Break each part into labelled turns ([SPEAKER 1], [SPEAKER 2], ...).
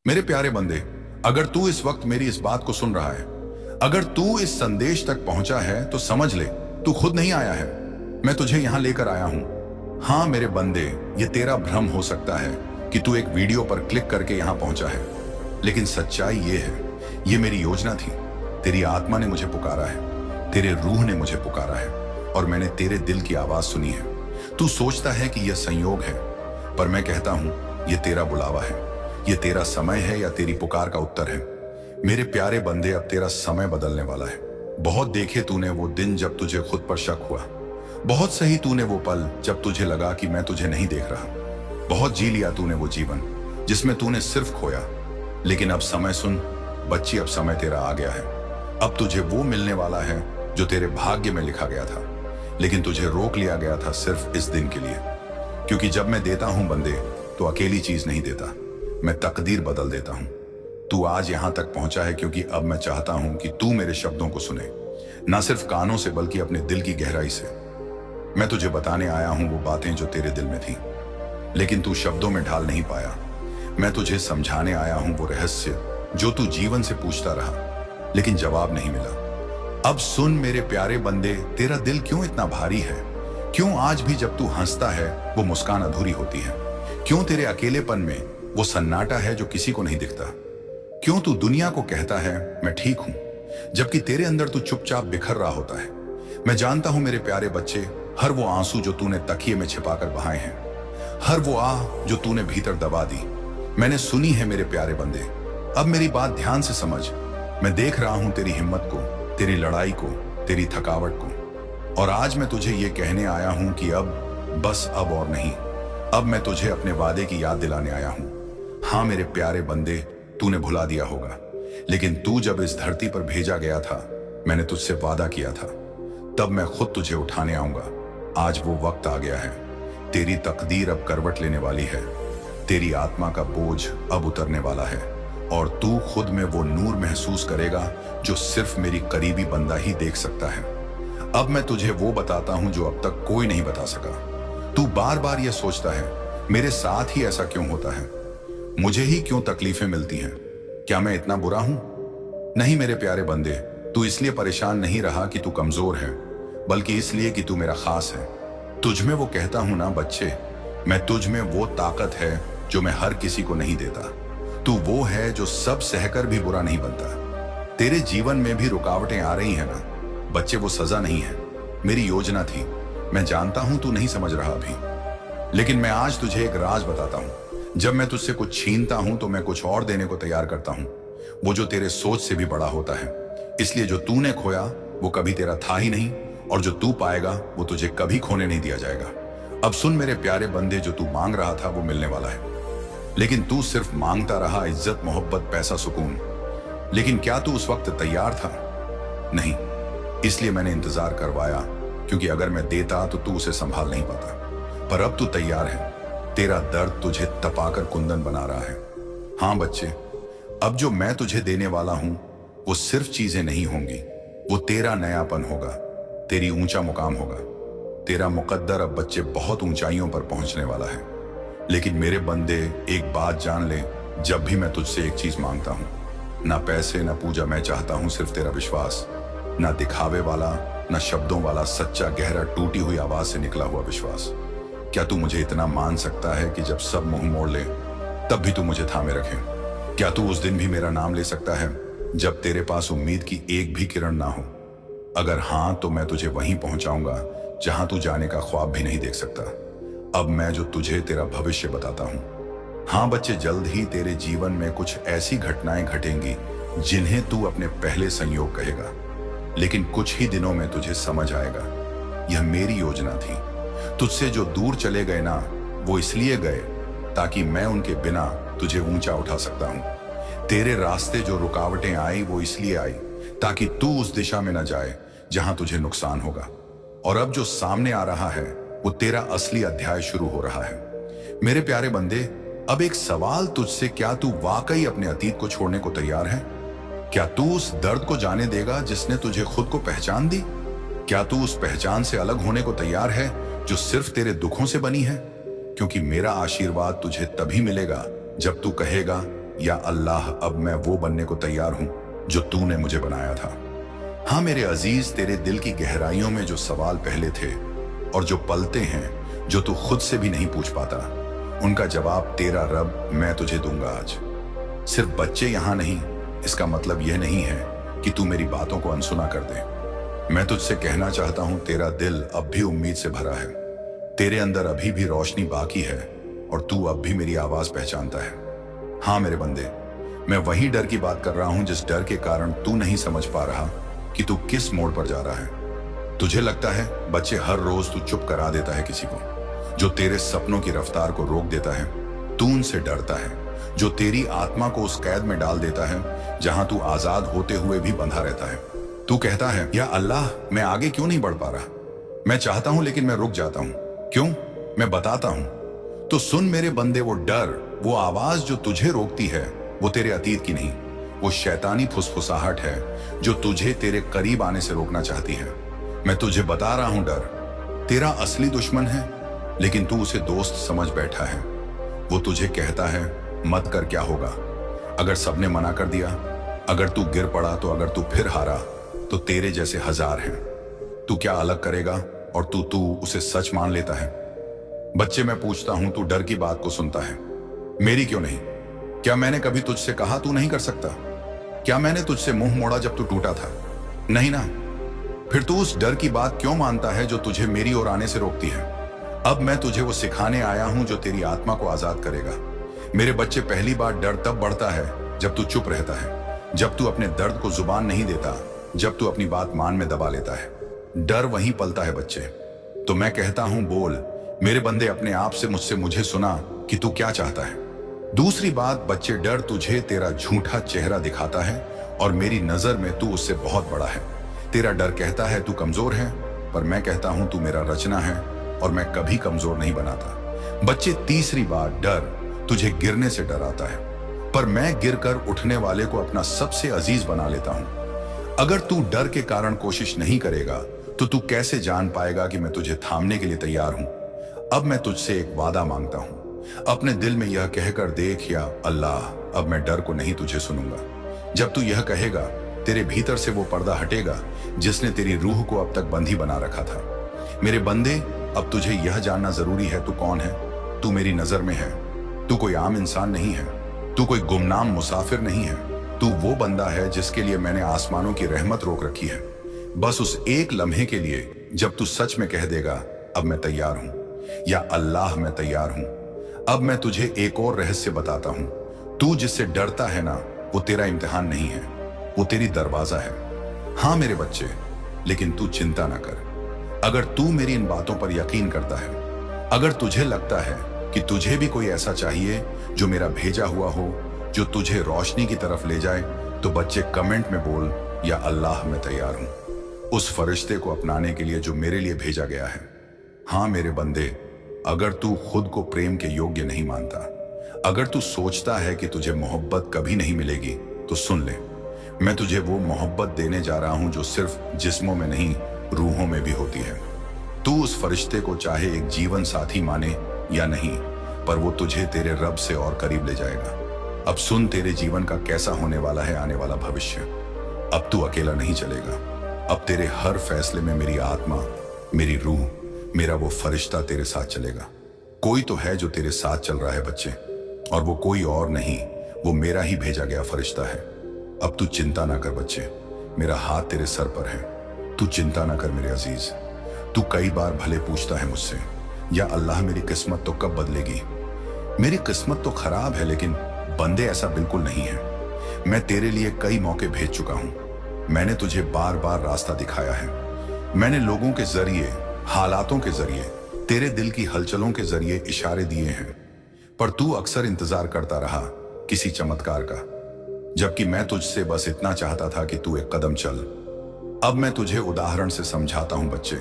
[SPEAKER 1] मेरे प्यारे बंदे, अगर तू इस वक्त मेरी इस बात को सुन रहा है, अगर तू इस संदेश तक पहुंचा है, तो समझ ले तू खुद नहीं आया है, मैं तुझे यहां लेकर आया हूं। हाँ मेरे बंदे, ये तेरा भ्रम हो सकता है कि तू एक वीडियो पर क्लिक करके यहां पहुंचा है, लेकिन सच्चाई ये है, ये मेरी योजना थी। तेरी आत्मा ने मुझे पुकारा है, तेरे रूह ने मुझे पुकारा है, और मैंने तेरे दिल की आवाज सुनी है। तू सोचता है कि यह संयोग है, पर मैं कहता हूं यह तेरा बुलावा है, यह तेरा समय है या तेरी पुकार का उत्तर है। मेरे प्यारे बंदे, अब तेरा समय बदलने वाला है। बहुत देखे तूने वो दिन जब तुझे खुद पर शक हुआ, बहुत सही तूने वो पल जब तुझे लगा कि मैं तुझे नहीं देख रहा, बहुत जी लिया तूने वो जीवन जिसमें तूने सिर्फ खोया। लेकिन अब समय सुन बच्ची, अब समय तेरा आ गया है। अब तुझे वो मिलने वाला है जो तेरे भाग्य में लिखा गया था, लेकिन तुझे रोक लिया गया था सिर्फ इस दिन के लिए। क्योंकि जब मैं देता हूं बंदे, तो अकेली चीज नहीं देता, मैं तकदीर बदल देता हूं। तू आज यहां तक पहुंचा है क्योंकि अब मैं चाहता हूं कि तू मेरे शब्दों को सुने, ना सिर्फ कानों से बल्कि अपने दिल की गहराई से। मैं तुझे बताने आया हूं वो बातें जो तेरे दिल में थी, लेकिन तू शब्दों में ढाल नहीं पाया। मैं तुझे समझाने आया हूं वो रहस्य जो तू जीवन से पूछता रहा, लेकिन जवाब नहीं मिला। अब सुन मेरे प्यारे बंदे, तेरा दिल क्यों इतना भारी है? क्यों आज भी जब तू हंसता है वो मुस्कान अधूरी होती है? क्यों तेरे अकेलेपन में वो सन्नाटा है जो किसी को नहीं दिखता? क्यों तू दुनिया को कहता है मैं ठीक हूं, जबकि तेरे अंदर तू चुपचाप बिखर रहा होता है? मैं जानता हूं मेरे प्यारे बच्चे, हर वो आंसू जो तूने तकिए में छिपाकर बहाए हैं, हर वो आह जो तूने भीतर दबा दी, मैंने सुनी है मेरे प्यारे बंदे। अब मेरी बात ध्यान से समझ। मैं देख रहा हूं तेरी हिम्मत को, तेरी लड़ाई को, तेरी थकावट को, और आज मैं तुझे ये कहने आया हूं कि अब, बस अब और नहीं, अब मैं तुझे अपने वादे की याद दिलाने आया हूं। हाँ मेरे प्यारे बंदे, तूने भुला दिया होगा, लेकिन तू जब इस धरती पर भेजा गया था, मैंने तुझसे वादा किया था, तब मैं खुद तुझे उठाने आऊंगा। आज वो वक्त आ गया है, तेरी तकदीर अब करवट लेने वाली है, तेरी आत्मा का बोझ अब उतरने वाला है, और तू खुद में वो नूर महसूस करेगा जो सिर्फ मेरी करीबी बंदा ही देख सकता है। अब मैं तुझे वो बताता हूं जो अब तक कोई नहीं बता सका। तू बार बार ये सोचता है मेरे साथ ही ऐसा क्यों होता है, मुझे ही क्यों तकलीफें मिलती हैं, क्या मैं इतना बुरा हूं? नहीं मेरे प्यारे बंदे, तू इसलिए परेशान नहीं रहा कि तू कमजोर है, बल्कि इसलिए कि तू मेरा खास है। तुझ में वो कहता हूं ना बच्चे, मैं तुझ में वो ताकत है जो मैं हर किसी को नहीं देता। तू वो है जो सब सहकर भी बुरा नहीं बनता। तेरे जीवन में भी रुकावटें आ रही हैं ना बच्चे, वो सजा नहीं है, मेरी योजना थी। मैं जानता हूं तू नहीं समझ रहा अभी, लेकिन मैं आज तुझे एक राज बताता हूं। जब मैं तुझसे कुछ छीनता हूं तो मैं कुछ और देने को तैयार करता हूं, वो जो तेरे सोच से भी बड़ा होता है। इसलिए जो तूने खोया वो कभी तेरा था ही नहीं, और जो तू पाएगा वो तुझे कभी खोने नहीं दिया जाएगा। अब सुन मेरे प्यारे बंदे, जो तू मांग रहा था वो मिलने वाला है, लेकिन तू सिर्फ मांगता रहा इज्जत, मोहब्बत, पैसा, सुकून। लेकिन क्या तू उस वक्त तैयार था? नहीं। इसलिए मैंने इंतजार करवाया, क्योंकि अगर मैं देता तो तू उसे संभाल नहीं पाता। पर अब तू तैयार है, तेरा दर्द तुझे तपाकर कुंदन बना रहा है। हाँ बच्चे, अब जो मैं तुझे देने वाला हूं वो सिर्फ चीजें नहीं होंगी, वो तेरा नयापन होगा, तेरी ऊंचा मुकाम होगा। तेरा मुकद्दर अब बच्चे बहुत ऊंचाइयों पर पहुंचने वाला है। लेकिन मेरे बंदे, एक बात जान ले, जब भी मैं तुझसे एक चीज मांगता हूं, ना पैसे ना पूजा, मैं चाहता हूं सिर्फ तेरा विश्वास। ना दिखावे वाला, ना शब्दों वाला, सच्चा, गहरा, टूटी हुई आवाज से निकला हुआ विश्वास। क्या तू मुझे इतना मान सकता है कि जब सब मुंह मोड़ ले तब भी तू मुझे थामे रखे? क्या तू उस दिन भी मेरा नाम ले सकता है जब तेरे पास उम्मीद की एक भी किरण ना हो? अगर हां, तो मैं तुझे वहीं पहुंचाऊंगा जहां तू जाने का ख्वाब भी नहीं देख सकता। अब मैं जो तुझे तेरा भविष्य बताता हूं। हां बच्चे, जल्द ही तेरे जीवन में कुछ ऐसी घटनाएं घटेंगी जिन्हें तू अपने पहले संयोग कहेगा, लेकिन कुछ ही दिनों में तुझे समझ आएगा यह मेरी योजना थी। तुझसे जो दूर चले गए ना, वो इसलिए गए ताकि मैं उनके बिना तुझे ऊंचा उठा सकता हूं। तेरे रास्ते जो रुकावटें आई वो इसलिए आई ताकि तू उस दिशा में न जाए जहां तुझे नुकसान होगा। और अब जो सामने आ रहा है वो तेरा असली अध्याय शुरू हो रहा है। मेरे प्यारे बंदे, अब एक सवाल तुझसे, क्या तू वाकई अपने अतीत को छोड़ने को तैयार है? क्या तू उस दर्द को जाने देगा जिसने तुझे खुद को पहचान दी? क्या तू उस पहचान से अलग होने को तैयार है जो सिर्फ तेरे दुखों से बनी है? क्योंकि मेरा आशीर्वाद तुझे तभी मिलेगा जब तू कहेगा या अल्लाह, अब मैं वो बनने को तैयार हूं जो तूने मुझे बनाया था। हाँ मेरे अजीज, तेरे दिल की गहराइयों में जो सवाल पहले थे और जो पलते हैं, जो तू खुद से भी नहीं पूछ पाता, उनका जवाब तेरा रब मैं तुझे दूंगा आज। सिर्फ बच्चे यहां नहीं, इसका मतलब यह नहीं है कि तू मेरी बातों को अनसुना कर दे। मैं तुझसे कहना चाहता हूं, तेरा दिल अब भी उम्मीद से भरा है, तेरे अंदर अभी भी रोशनी बाकी है और तू अब भी मेरी आवाज पहचानता है। हाँ मेरे बंदे, मैं वही डर की बात कर रहा हूं जिस डर के कारण तू नहीं समझ पा रहा कि तू किस मोड़ पर जा रहा है। तुझे लगता है बच्चे हर रोज तू चुप करा देता है किसी को, जो तेरे सपनों की रफ्तार को रोक देता है। तू उनसे डरता है जो तेरी आत्मा को उस कैद में डाल देता है जहां तू आजाद होते हुए भी बंधा रहता है। तू कहता है, या अल्लाह मैं आगे क्यों नहीं बढ़ पा रहा, मैं चाहता हूं लेकिन मैं रुक जाता हूं। क्यों? मैं बताता हूं। तो सुन मेरे बंदे, वो डर, वो आवाज जो तुझे रोकती है, वो तेरे अतीत की नहीं, वो शैतानी फुसफुसाहट है जो तुझे तेरे करीब आने से रोकना चाहती है। मैं तुझे बता रहा हूं, डर तेरा असली दुश्मन है, लेकिन तू उसे दोस्त समझ बैठा है। वो तुझे कहता है, मत कर, क्या होगा अगर सबने मना कर दिया, अगर तू गिर पड़ा तो, अगर तू फिर हारा तो तेरे जैसे हजार हैं। तू क्या अलग करेगा और तू उसे सच मान लेता है। बच्चे मैं पूछता हूं, तू डर की बात को सुनता है, मेरी क्यों नहीं? क्या मैंने कभी तुझसे कहा तू नहीं कर सकता? क्या मैंने तुझसे मुंह मोड़ा जब तू टूटा था? नहीं ना। फिर तू उस डर की बात क्यों मानता है जो तुझे मेरी ओर आने से रोकती है? अब मैं तुझे वो सिखाने आया हूं जो तेरी आत्मा को आजाद करेगा। मेरे बच्चे, पहली बार डर तब बढ़ता है जब तू चुप रहता है, जब तू अपने दर्द को जुबान नहीं देता, जब तू अपनी बात मान में दबा लेता है। डर वहीं पलता है बच्चे। तो मैं कहता हूं, बोल मेरे बंदे, अपने आप से मुझे सुना कि तू क्या चाहता है। दूसरी बात बच्चे, डर तुझे तेरा झूठा चेहरा दिखाता है और मेरी नजर में तू उससे बहुत बड़ा है। तेरा डर कहता है तू कमजोर है, पर मैं कहता हूं तू मेरा रचना है और मैं कभी कमजोर नहीं बनाता। बच्चे, तीसरी बात, डर तुझे गिरने से डराता है, पर मैं गिरकर उठने वाले को अपना सबसे अजीज बना लेता हूं। अगर तू डर के कारण कोशिश नहीं करेगा तो तू कैसे जान पाएगा कि मैं तुझे थामने के लिए तैयार हूं। अब मैं तुझसे एक वादा मांगता हूं, अपने दिल में यह कहकर देख, या अल्लाह, अब मैं डर को नहीं तुझे सुनूंगा। जब तू यह कहेगा, तेरे भीतर से वो पर्दा हटेगा जिसने तेरी रूह को अब तक बंधी बना रखा था। मेरे बंदे, अब तुझे यह जानना जरूरी है तू कौन है। तू मेरी नजर में है, तू कोई आम इंसान नहीं है, तू कोई गुमनाम मुसाफिर नहीं है। तू वो बंदा है जिसके लिए मैंने आसमानों की रहमत रोक रखी है, बस उस एक लम्हे के लिए जब तू सच में कह देगा, अब मैं तैयार हूं, या अल्लाह मैं तैयार हूं। अब मैं तुझे एक और रहस्य बताता हूं। तू जिससे डरता है ना, वो तेरा इम्तिहान नहीं है, वो तेरी दरवाजा है। हाँ मेरे बच्चे, लेकिन तू चिंता ना कर। अगर तू मेरी इन बातों पर यकीन करता है, अगर तुझे लगता है कि तुझे भी कोई ऐसा चाहिए जो मेरा भेजा हुआ हो, जो तुझे रोशनी की तरफ ले जाए, तो बच्चे कमेंट में बोल, या अल्लाह मैं तैयार हूं, उस फरिश्ते को अपनाने के लिए जो मेरे लिए भेजा गया है। हाँ मेरे बंदे, अगर तू खुद को प्रेम के योग्य नहीं मानता, अगर तू सोचता है कि तुझे मोहब्बत कभी नहीं मिलेगी, तो सुन ले, मैं तुझे वो मोहब्बत देने जा रहा हूं जो सिर्फ जिस्मों में नहीं, रूहों में भी होती है। तू उस फरिश्ते को चाहे एक जीवन साथी माने या नहीं, पर वो तुझे तेरे रब से और करीब ले जाएगा। अब सुन तेरे जीवन का कैसा होने वाला है आने वाला भविष्य। अब तू अकेला नहीं चलेगा, अब तेरे हर फैसले में मेरी आत्मा, मेरी रूह, मेरा वो फरिश्ता तेरे साथ चलेगा। कोई तो है जो तेरे साथ चल रहा है बच्चे, और वो कोई और नहीं, वो मेरा ही भेजा गया फरिश्ता है। अब तू चिंता ना कर बच्चे, मेरा हाथ तेरे सर पर है, तू चिंता ना कर मेरे अजीज। तू कई बार भले पूछता है मुझसे, या अल्लाह मेरी किस्मत तो कब बदलेगी। मेरी किस्मत तो खराब है, लेकिन बंदे ऐसा बिल्कुल नहीं है। मैं तेरे लिए कई मौके भेज चुका हूं, मैंने तुझे बार बार रास्ता दिखाया है, मैंने लोगों के जरिए, हालातों के जरिए, तेरे दिल की हलचलों के जरिए इशारे दिए हैं, पर तू अक्सर इंतजार करता रहा किसी चमत्कार का, जबकि मैं तुझसे बस इतना चाहता था कि तू एक कदम चल। अब मैं तुझे उदाहरण से समझाता हूं बच्चे,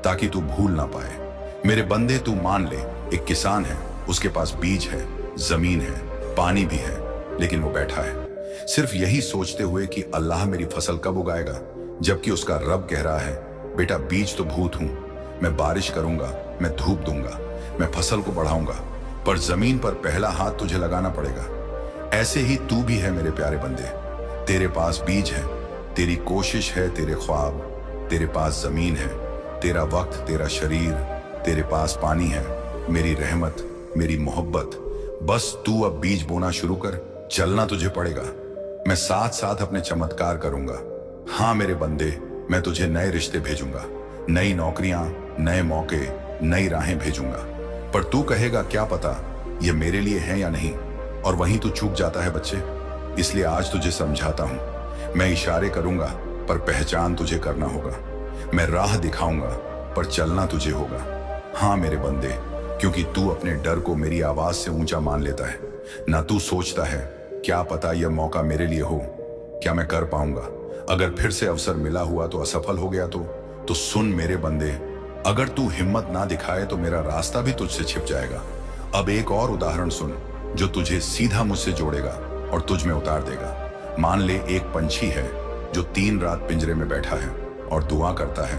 [SPEAKER 1] ताकि तू भूल ना पाए। मेरे बंदे, तू मान ले, एक किसान है, उसके पास बीज है, जमीन है, पानी भी है, लेकिन वो बैठा है सिर्फ यही सोचते हुए कि अल्लाह मेरी फसल कब उगाएगा, जबकि उसका रब कह रहा है, बेटा बीज तो भूत हूं, मैं बारिश करूंगा, मैं धूप दूंगा, मैं फसल को बढ़ाऊंगा, पर जमीन पर पहला हाथ तुझे लगाना पड़ेगा। ऐसे ही तू भी है मेरे प्यारे बंदे। तेरे पास बीज है, तेरी कोशिश है, तेरे ख्वाब, तेरे पास जमीन है, तेरा वक्त, तेरा शरीर, तेरे पास पानी है, मेरी रहमत, मेरी मोहब्बत। बस तू अब बीज बोना शुरू कर। चलना तुझे पड़ेगा, मैं साथ साथ अपने चमत्कार करूंगा। हाँ मेरे बंदे, मैं तुझे नए रिश्ते भेजूंगा, नई नौकरियां, नए मौके, नई राहें भेजूंगा। पर तू कहेगा क्या पता ये मेरे लिए है या नहीं, और वहीं तू चूक जाता है बच्चे। इसलिए आज तुझे समझाता हूं। मैं इशारे करूंगा पर पहचान तुझे करना होगा। मैं राह दिखाऊंगा पर चलना तुझे होगा। हाँ मेरे बंदे, क्योंकि तू अपने डर को मेरी आवाज से ऊंचा मान लेता है। ना तू सोचता है क्या पता यह मौका मेरे लिए हो, क्या मैं कर पाऊंगा। अगर फिर से अवसर मिला हुआ तो असफल हो गया तो सुन मेरे बंदे, अगर तू हिम्मत ना दिखाए तो मेरा रास्ता भी तुझसे छिप जाएगा। अब एक और उदाहरण सुन जो तुझे सीधा मुझसे जोड़ेगा और तुझ में उतार देगा। मान ले एक पंछी है जो 3 रात पिंजरे में बैठा है और दुआ करता है,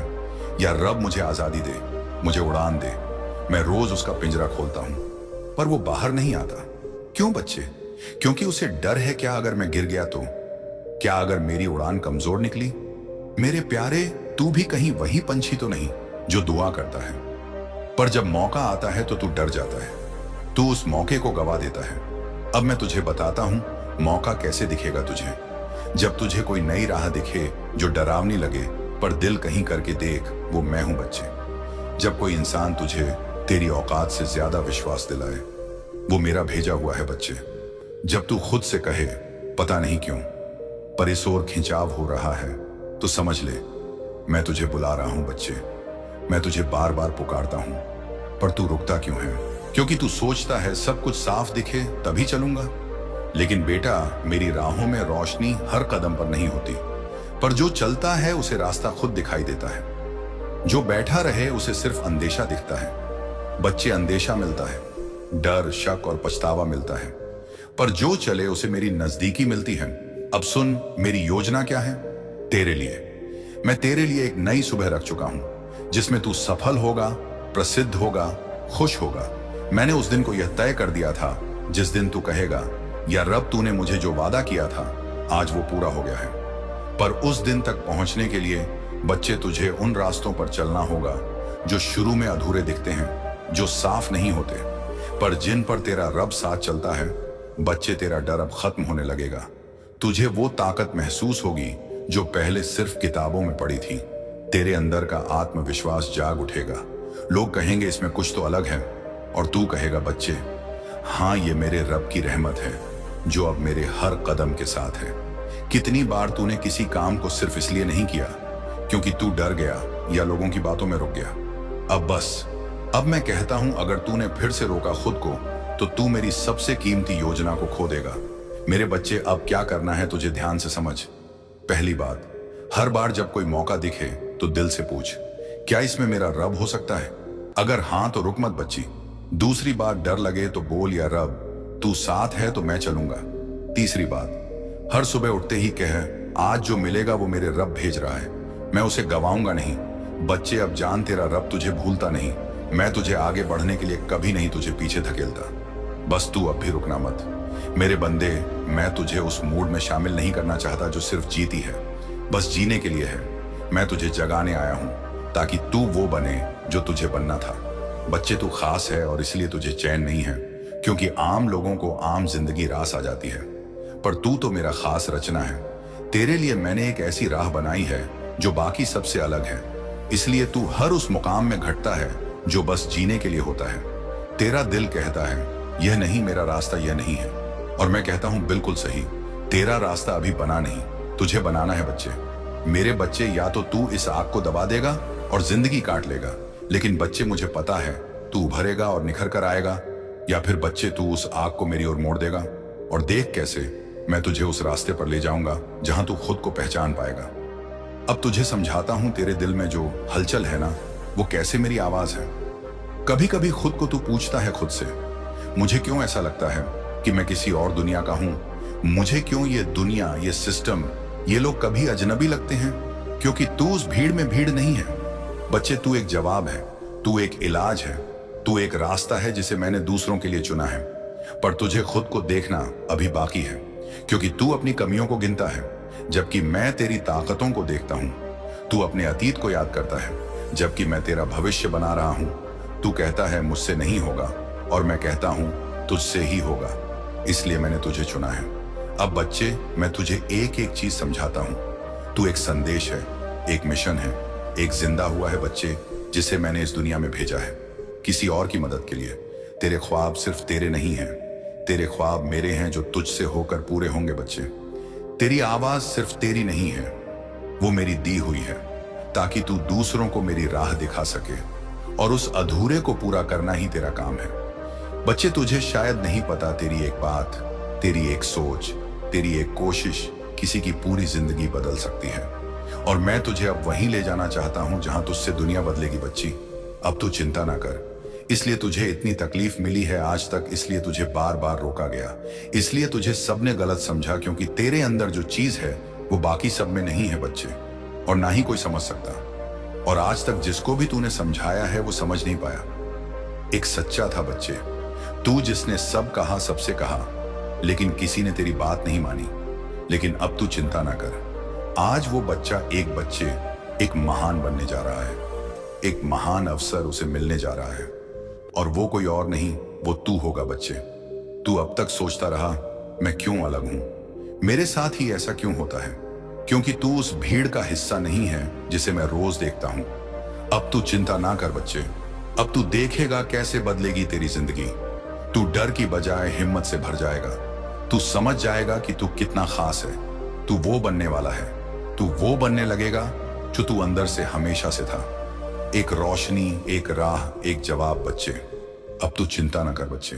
[SPEAKER 1] या रब मुझे आजादी दे, मुझे उड़ान दे। मैं रोज उसका पिंजरा खोलता हूं पर वो बाहर नहीं आता। क्यों बच्चे? क्योंकि उसे डर है, क्या अगर मैं गिर गया तो, क्या अगर मेरी उड़ान कमजोर निकली। मेरे प्यारे, तू भी कहीं वही पंछी तो नहीं जो दुआ करता है, पर जब मौका आता है तो तू डर जाता है, तू उस मौके को गवा देता है। अब मैं तुझे बताता हूं मौका कैसे दिखेगा तुझे। जब तुझे कोई नई राह दिखे जो डरावनी लगे, पर दिल कहीं करके देख वो मैं हूं बच्चे। जब कोई इंसान तुझे तेरी औकात से ज्यादा विश्वास दिलाए, वो मेरा भेजा हुआ है बच्चे। जब तू खुद से कहे पता नहीं क्यों पर इस ओर खिंचाव हो रहा है, तो समझ ले मैं तुझे बुला रहा हूं बच्चे। मैं तुझे बार बार पुकारता हूं, पर तू रुकता क्यों है? क्योंकि तू सोचता है सब कुछ साफ दिखे तभी चलूंगा। लेकिन बेटा, मेरी राहों में रोशनी हर कदम पर नहीं होती, पर जो चलता है उसे रास्ता खुद दिखाई देता है। जो बैठा रहे उसे सिर्फ अंदेशा दिखता है। बच्चे, अंदेशा मिलता है, डर, शक और पछतावा मिलता है, पर जो चले उसे मेरी नजदीकी मिलती है। अब सुन मेरी योजना क्या है तेरे लिए। मैं तेरे लिए एक नई सुबह रख चुका हूं जिसमें तू सफल होगा, प्रसिद्ध होगा, खुश होगा। मैंने उस दिन को यह तय कर दिया था जिस दिन तू कहेगा या रब, तूने मुझे जो वादा किया था आज वो पूरा हो गया है। पर उस दिन तक पहुंचने के लिए बच्चे तुझे उन रास्तों पर चलना होगा जो शुरू में अधूरे दिखते हैं, जो साफ नहीं होते, पर जिन पर तेरा रब साथ चलता है। बच्चे, तेरा डर अब खत्म होने लगेगा। तुझे वो ताकत महसूस होगी जो पहले सिर्फ किताबों में पड़ी थी। तेरे अंदर का आत्मविश्वास जाग उठेगा। लोग कहेंगे इसमें कुछ तो अलग है, और तू कहेगा बच्चे, हाँ ये मेरे रब की रहमत है जो अब मेरे हर कदम के साथ है। कितनी बार तूने किसी काम को सिर्फ इसलिए नहीं किया क्योंकि तू डर गया या लोगों की बातों में रुक गया। अब बस, अब मैं कहता हूं अगर तूने फिर से रोका खुद को तो तू मेरी सबसे कीमती योजना को खो देगा। मेरे बच्चे, अब क्या करना है तुझे ध्यान से समझ। पहली बात, हर बार जब कोई मौका दिखे तो दिल से पूछ, क्या इसमें मेरा रब हो सकता है? अगर हां तो रुक मत बच्ची। दूसरी बात, डर लगे तो बोल, या रब तू साथ है तो मैं चलूंगा। तीसरी बात, हर सुबह उठते ही कह, आज जो मिलेगा वो मेरे रब भेज रहा है, मैं उसे गवाऊंगा नहीं। बच्चे, अब जान तेरा रब तुझे भूलता नहीं। मैं तुझे आगे बढ़ने के लिए कभी नहीं तुझे पीछे धकेलता। बस तू अब भी रुकना मत। मेरे बंदे, मैं तुझे उस मूड में शामिल नहीं करना चाहता जो सिर्फ जीती है, बस जीने के लिए है। मैं तुझे जगाने आया हूं ताकि तू वो बने जो तुझे बनना था। बच्चे, तू खास है और इसलिए तुझे चैन नहीं है, क्योंकि आम लोगों को आम जिंदगी रास आ जाती है, पर तू तो मेरा खास रचना है। तेरे लिए मैंने एक ऐसी राह बनाई है जो बाकी सबसे अलग है, इसलिए तू हर उस मुकाम में घटता है जो बस जीने के लिए होता है। तेरा दिल कहता है यह नहीं, मेरा रास्ता यह नहीं है, और मैं कहता हूं बिल्कुल सही, तेरा रास्ता अभी बना नहीं, तुझे बनाना है बच्चे। मेरे बच्चे, या तो तू इस आग को दबा देगा और जिंदगी काट लेगा, लेकिन बच्चे मुझे पता है तू उभरेगा और निखर कर आएगा, या फिर बच्चे तू उस आग को मेरी ओर मोड़ देगा, और देख कैसे मैं तुझे उस रास्ते पर ले जाऊंगा जहां तू खुद को पहचान पाएगा। अब तुझे समझाता हूं, तेरे दिल में जो हलचल है ना, वो कैसे मेरी आवाज है। कभी कभी खुद को तू पूछता है खुद से, मुझे क्यों ऐसा लगता है कि मैं किसी और दुनिया का हूं? मुझे क्यों ये दुनिया, ये सिस्टम, ये लोग कभी अजनबी लगते हैं? क्योंकि तू उस भीड़ में भीड़ नहीं है। बच्चे, तू एक जवाब है, तू एक इलाज है, तू एक रास्ता है जिसे मैंने दूसरों के लिए चुना है। पर तुझे खुद को देखना अभी बाकी है, क्योंकि तू अपनी कमियों को गिनता है जबकि मैं तेरी ताकतों को देखता हूं। तू अपने अतीत को याद करता है जबकि मैं तेरा भविष्य बना रहा हूं। तू कहता है मुझसे नहीं होगा, और मैं कहता हूं तुझसे ही होगा, इसलिए मैंने तुझे चुना है। अब बच्चे, मैं तुझे एक एक चीज समझाता हूं। तू एक संदेश है, एक मिशन है, एक जिंदा हुआ है बच्चे, जिसे मैंने इस दुनिया में भेजा है किसी और की मदद के लिए। तेरे ख्वाब सिर्फ तेरे नहीं हैं, तेरे ख्वाब मेरे हैं जो तुझसे होकर पूरे होंगे बच्चे। तेरी आवाज सिर्फ तेरी नहीं है, वो मेरी दी हुई है, ताकि तू दूसरों को मेरी राह दिखा सके, और उस अधूरे को पूरा करना ही तेरा काम है। बच्चे, तुझे शायद नहीं पता, तेरी एक बात, तेरी एक सोच, तेरी एक कोशिश किसी की पूरी जिंदगी बदल सकती है। और मैं तुझे अब वहीं ले जाना चाहता हूं जहां तुझसे दुनिया बदलेगी बच्ची। अब तू चिंता ना कर। इसलिए तुझे इतनी तकलीफ मिली है आज तक, इसलिए तुझे बार बार रोका गया, इसलिए तुझे सबने गलत समझा, क्योंकि तेरे अंदर जो चीज है वो बाकी सब में नहीं है बच्चे, और ना ही कोई समझ सकता। और आज तक जिसको भी तूने समझाया है वो समझ नहीं पाया। एक सच्चा था बच्चे, तू जिसने सब कहा, सबसे कहा, लेकिन किसी ने तेरी बात नहीं मानी। लेकिन अब तू चिंता ना कर, आज वो बच्चा एक महान बनने जा रहा है। एक महान अवसर उसे मिलने जा रहा है, और वो कोई और नहीं, वो तू होगा बच्चे। तू अब तक सोचता रहा मैं क्यों अलग हूं, मेरे साथ ही ऐसा क्यों होता है, क्योंकि तू उस भीड़ का हिस्सा नहीं है जिसे मैं रोज देखता हूं। अब तू चिंता ना कर बच्चे, अब तू देखेगा कैसे बदलेगी तेरी जिंदगी। तू डर की बजाय हिम्मत से भर जाएगा। तू समझ जाएगा कि तू कितना खास है। तू वो बनने वाला है, तू वो बनने लगेगा जो तू अंदर से हमेशा से था। एक रोशनी, एक राह, एक जवाब बच्चे। अब तू चिंता ना कर बच्चे।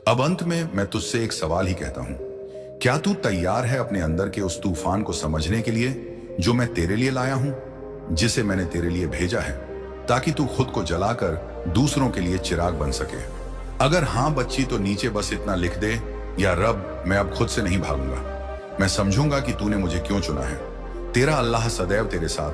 [SPEAKER 1] अब अंत में मैं तुझसे एक सवाल ही कहता हूं, क्या तू तैयार है अपने अंदर के उस तूफान को समझने के लिए जो मैं तेरे लिए लाया हूं, जिसे मैंने तेरे लिए भेजा है, ताकि तू खुद को जलाकर दूसरों के लिए चिराग बन सके। अगर हां बच्ची, तो नीचे बस इतना लिख दे, या रब, मैं अब खुद से नहीं भागूंगा, मैं समझूंगा कि तूने मुझे क्यों चुना है। तेरा अल्लाह सदैव तेरे साथ है।